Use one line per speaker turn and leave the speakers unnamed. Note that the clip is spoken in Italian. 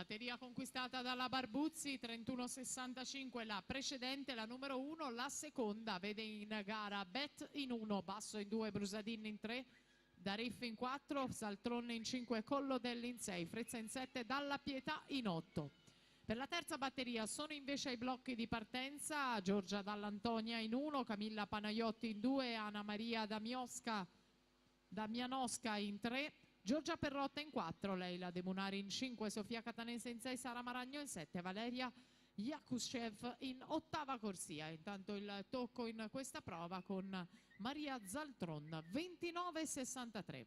Batteria conquistata dalla Barbuzzi, 31,65 la precedente, la numero 1, la seconda vede in gara Bet in 1, Basso in 2, Brusadin in 3, Darif in 4, Saltron in 5, Collodelli in 6, Frezza in 7, Dalla Pietà in 8. Per la terza batteria sono invece ai blocchi di partenza Giorgia Dall'Antonia in 1, Camilla Panaiotti in 2, Anna Maria Damianosca in 3, Giorgia Perrotta in 4, Leila De Munari in 5, Sofia Catanese in 6, Sara Maragno in 7, Valeria Yakushev in 8ª corsia. Intanto il tocco in questa prova con Maria Zaltron, 29,63.